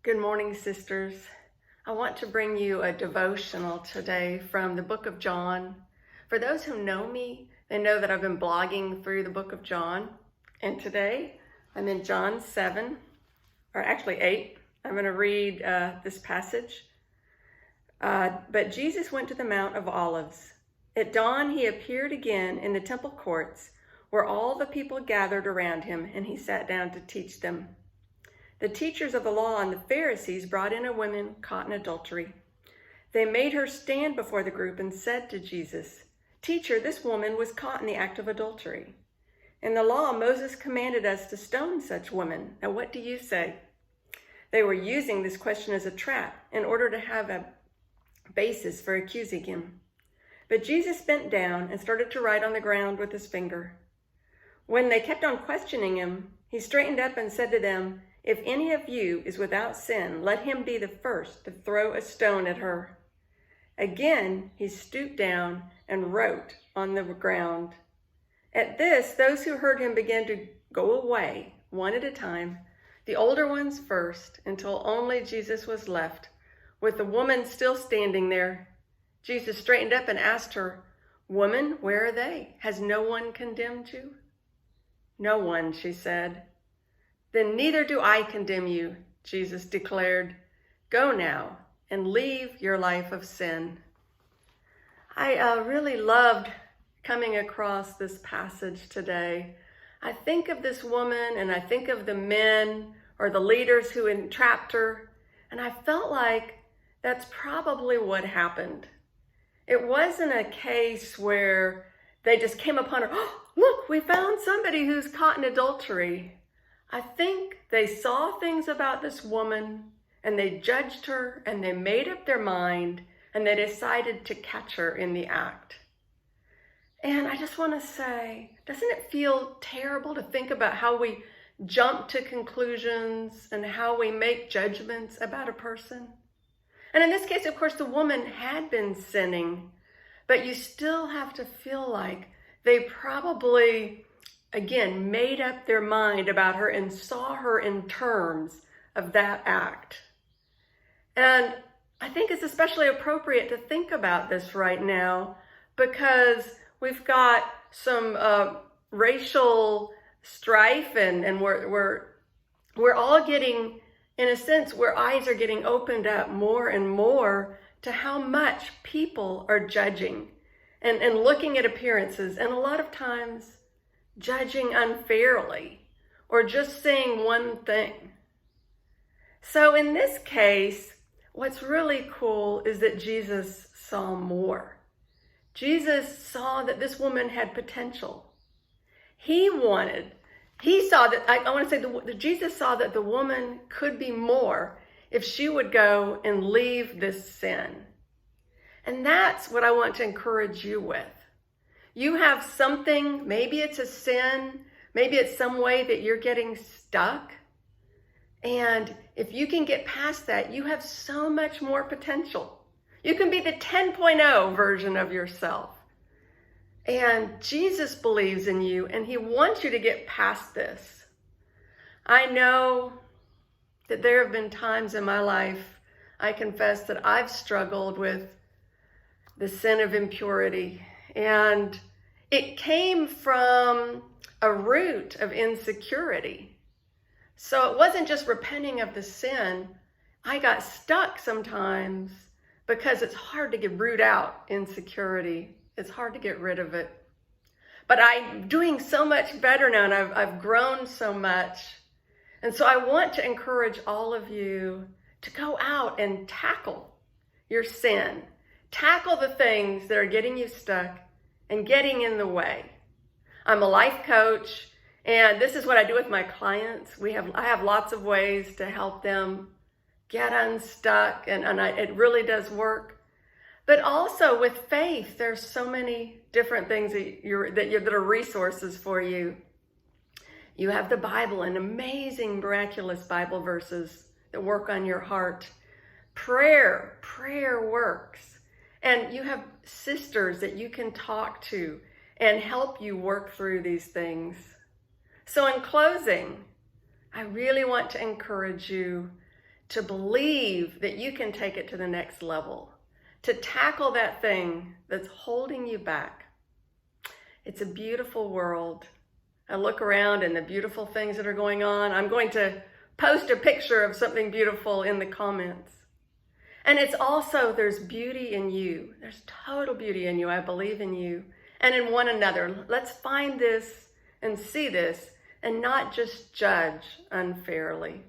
Good morning, sisters. I want to bring you a devotional today from the book of John. For those who know me, they know that I've been blogging through the book of John. And today I'm in John 7, or actually 8. I'm going to read this passage. But Jesus went to the Mount of Olives. At dawn, he appeared again in the temple courts where all the people gathered around him, and he sat down to teach them. The teachers of the law and the Pharisees brought in a woman caught in adultery. They made her stand before the group and said to Jesus, "Teacher, this woman was caught in the act of adultery. In the law, Moses commanded us to stone such women. Now, what do you say?" They were using this question as a trap in order to have a basis for accusing him. But Jesus bent down and started to write on the ground with his finger. When they kept on questioning him, he straightened up and said to them, "If any of you is without sin, let him be the first to throw a stone at her." Again, he stooped down and wrote on the ground. At this, those who heard him began to go away, one at a time, the older ones first, until only Jesus was left, with the woman still standing there. Jesus straightened up and asked her, "Woman, where are they? Has no one condemned you?" "No one," she said. "Then neither do I condemn you," Jesus declared. "Go now and leave your life of sin." I really loved coming across this passage today. I think of this woman and I think of the men or the leaders who entrapped her, and I felt like that's probably what happened. It wasn't a case where they just came upon her, "Oh, look, we found somebody who's caught in adultery." I think they saw things about this woman and they judged her and they made up their mind and they decided to catch her in the act. And I just want to say, doesn't it feel terrible to think about how we jump to conclusions and how we make judgments about a person? And in this case, of course, the woman had been sinning, but you still have to feel like they probably, again, made up their mind about her and saw her in terms of that act. And I think it's especially appropriate to think about this right now because we've got some racial strife and we're all getting, in a sense, where eyes are getting opened up more and more to how much people are judging and looking at appearances, and a lot of times judging unfairly or just saying one thing. So in this case, what's really cool is that Jesus saw more. Jesus saw that this woman had potential. Jesus saw that the woman could be more if she would go and leave this sin. And that's what I want to encourage you with. You have something, maybe it's a sin, maybe it's some way that you're getting stuck. And if you can get past that, you have so much more potential. You can be the 10.0 version of yourself. And Jesus believes in you, and he wants you to get past this. I know that there have been times in my life, I confess, that I've struggled with the sin of impurity. And it came from a root of insecurity. So it wasn't just repenting of the sin. I got stuck sometimes because it's hard to root out insecurity. It's hard to get rid of it. But I'm doing so much better now, and I've grown so much. And so I want to encourage all of you to go out and tackle your sin. Tackle the things that are getting you stuck and getting in the way. I'm a life coach, and this is what I do with my clients. I have lots of ways to help them get unstuck, and it really does work. But also with faith, there's so many different things that are resources for you. You have the Bible and amazing, miraculous Bible verses that work on your heart. Prayer works. And you have sisters that you can talk to and help you work through these things. So in closing, I really want to encourage you to believe that you can take it to the next level, to tackle that thing that's holding you back. It's a beautiful world. I look around and the beautiful things that are going on. I'm going to post a picture of something beautiful in the comments. And it's also, there's beauty in you. There's total beauty in you. I believe in you and in one another. Let's find this and see this and not just judge unfairly.